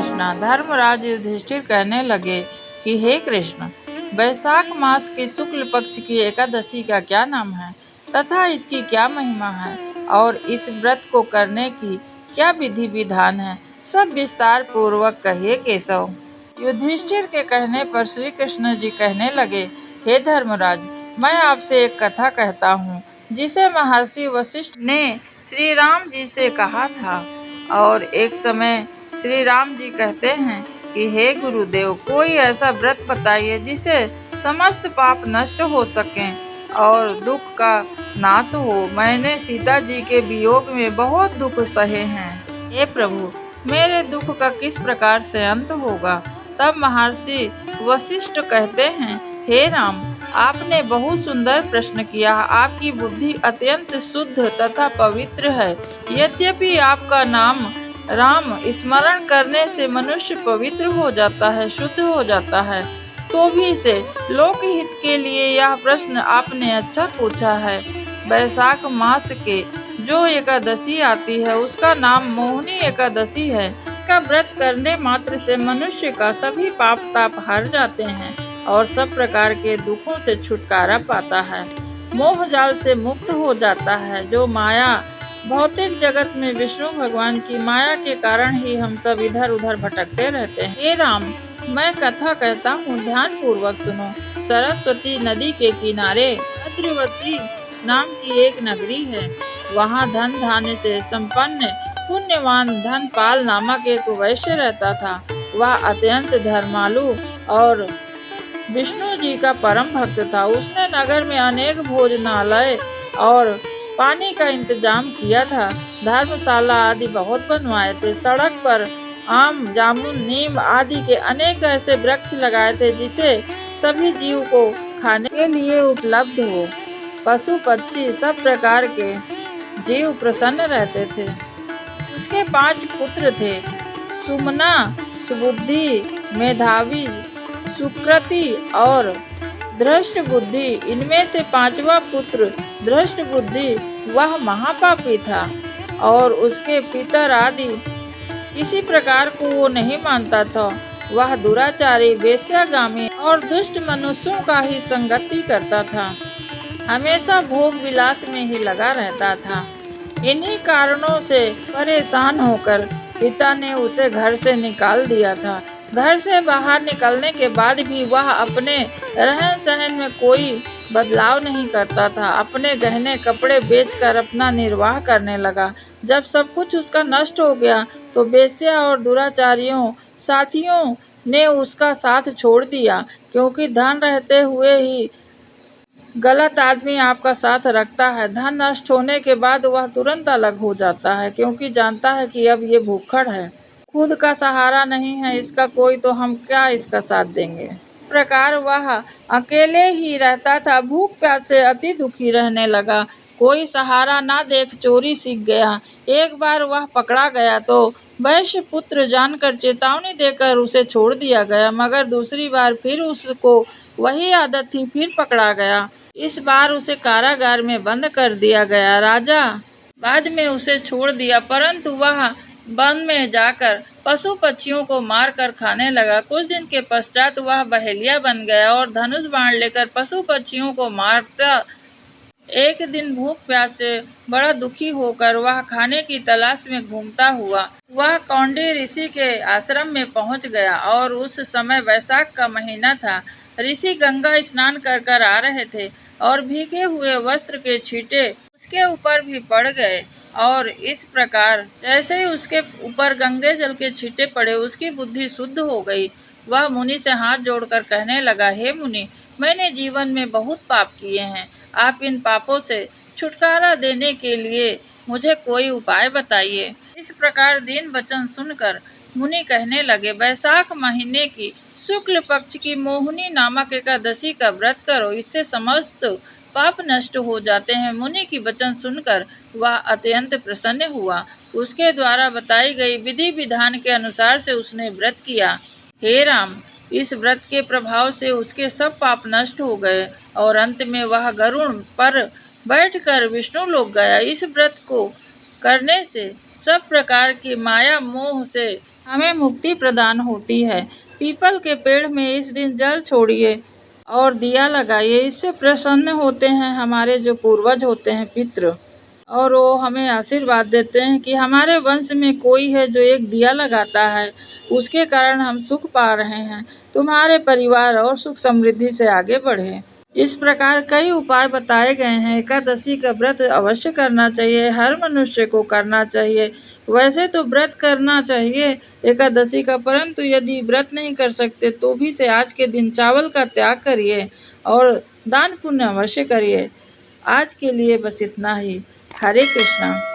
कृष्णा। धर्मराज युधिष्ठिर कहने लगे कि हे कृष्ण, वैशाख मास के शुक्ल पक्ष की एकादशी का क्या नाम है तथा इसकी क्या महिमा है और इस व्रत को करने की क्या विधि विधान है, सब विस्तार पूर्वक कहिए केशव। युधिष्ठिर के कहने पर श्री कृष्ण जी कहने लगे, हे धर्मराज, मैं आपसे एक कथा कहता हूँ जिसे महर्षि वशिष्ठ ने श्री राम जी से कहा था। और एक समय श्री राम जी कहते हैं कि हे गुरुदेव, कोई ऐसा व्रत बताइए जिसे समस्त पाप नष्ट हो सकें और दुख का नाश हो। मैंने सीता जी के वियोग में बहुत दुख सहे हैं। हे प्रभु, मेरे दुख का किस प्रकार से अंत होगा। तब महर्षि वशिष्ठ कहते हैं, हे राम, आपने बहुत सुंदर प्रश्न किया। आपकी बुद्धि अत्यंत शुद्ध तथा पवित्र है। यद्यपि आपका नाम राम स्मरण करने से मनुष्य पवित्र हो जाता है, शुद्ध हो जाता है, तो भी से लोकहित के लिए यह प्रश्न आपने अच्छा पूछा है। वैशाख मास के जो एकादशी आती है उसका नाम मोहिनी एकादशी है। इसका व्रत करने मात्र से मनुष्य का सभी पाप ताप हर जाते हैं और सब प्रकार के दुखों से छुटकारा पाता है, मोह जाल से मुक्त हो जाता है। जो माया भौतिक जगत में विष्णु भगवान की माया के कारण ही हम सब इधर उधर भटकते रहते हैं। हे राम, मैं कथा कहता हूँ, ध्यान पूर्वक सुनो। सरस्वती नदी के किनारे भद्रवती नाम की एक नगरी है। वहाँ धन धान्य से संपन्न पुण्यवान धनपाल नामक एक वैश्य रहता था। वह अत्यंत धर्मालु और विष्णु जी का परम भक्त था। उसने नगर में अनेक भोजनालय और पानी का इंतजाम किया था। धर्मशाला आदि बहुत बनवाए थे। सड़क पर आम, जामुन, नीम आदि के अनेक ऐसे वृक्ष लगाए थे जिसे सभी जीव को खाने के लिए उपलब्ध हो। पशु पक्षी सब प्रकार के जीव प्रसन्न रहते थे। उसके 5 पुत्र थे, सुमना, सुबुद्धि, मेधावी, सुकृति और धृष्ट बुद्धि। इनमें से 5वां पुत्र धृष्ट बुद्धि वह महापापी था और उसके पितर आदि किसी प्रकार को वो नहीं मानता था। वह दुराचारी, वेश्यागामी और दुष्ट मनुष्यों का ही संगति करता था, हमेशा भोग विलास में ही लगा रहता था। इन्हीं कारणों से परेशान होकर पिता ने उसे घर से निकाल दिया था। घर से बाहर निकलने के बाद भी वह अपने रहन सहन में कोई बदलाव नहीं करता था। अपने गहने कपड़े बेचकर अपना निर्वाह करने लगा। जब सब कुछ उसका नष्ट हो गया तो वेश्या और दुराचारियों साथियों ने उसका साथ छोड़ दिया, क्योंकि धन रहते हुए ही गलत आदमी आपका साथ रखता है। धन नष्ट होने के बाद वह तुरंत अलग हो जाता है, क्योंकि जानता है कि अब ये भूखड़ है, खुद का सहारा नहीं है इसका कोई, तो हम क्या इसका साथ देंगे। इस प्रकार वह अकेले ही रहता था। भूख प्यास से अति दुखी रहने लगा। कोई सहारा ना देख चोरी सीख गया। एक बार वह पकड़ा गया तो वैश्य पुत्र जानकर चेतावनी देकर उसे छोड़ दिया गया, मगर दूसरी बार फिर उसको वही आदत थी, फिर पकड़ा गया। इस बार उसे कारागार में बंद कर दिया गया। राजा बाद में उसे छोड़ दिया, परंतु वह वन में जाकर पशु पक्षियों को मारकर खाने लगा। कुछ दिन के पश्चात वह बहेलिया बन गया और धनुष बाण लेकर पशु पक्षियों को मारता। एक दिन भूख प्यास से बड़ा दुखी होकर वह खाने की तलाश में घूमता हुआ वह कौंडी ऋषि के आश्रम में पहुंच गया। और उस समय वैशाख का महीना था। ऋषि गंगा स्नान कर कर आ रहे थे और भीगे हुए वस्त्र के छींटे उसके ऊपर भी पड़ गए। और इस प्रकार जैसे ही उसके ऊपर गंगे जल के छींटे पड़े, उसकी बुद्धि शुद्ध हो गई। वह मुनि से हाथ जोड़कर कहने लगा, हे मुनि, मैंने जीवन में बहुत पाप किए हैं। आप इन पापों से छुटकारा देने के लिए मुझे कोई उपाय बताइए। इस प्रकार दीन वचन सुनकर मुनि कहने लगे, वैशाख महीने की शुक्ल पक्ष की मोहिनी नामक एकादशी का व्रत करो, इससे समस्त पाप नष्ट हो जाते हैं। मुनि की वचन सुनकर वह अत्यंत प्रसन्न हुआ। उसके द्वारा बताई गई विधि विधान के अनुसार से उसने व्रत किया। हे राम, इस व्रत के प्रभाव से उसके सब पाप नष्ट हो गए और अंत में वह गरुड़ पर बैठकर विष्णु लोक गया। इस व्रत को करने से सब प्रकार की माया मोह से हमें मुक्ति प्रदान होती है। पीपल के पेड़ में इस दिन जल छोड़िए और दिया लगाइए, इससे प्रसन्न होते हैं हमारे जो पूर्वज होते हैं, पितृ, और वो हमें आशीर्वाद देते हैं कि हमारे वंश में कोई है जो एक दिया लगाता है, उसके कारण हम सुख पा रहे हैं। तुम्हारे परिवार और सुख समृद्धि से आगे बढ़े। इस प्रकार कई उपाय बताए गए हैं। एकादशी का व्रत अवश्य करना चाहिए, हर मनुष्य को करना चाहिए। वैसे तो व्रत करना चाहिए एकादशी का, परंतु यदि व्रत नहीं कर सकते तो भी से आज के दिन चावल का त्याग करिए और दान पुण्य अवश्य करिए। आज के लिए बस इतना ही। हरे कृष्णा।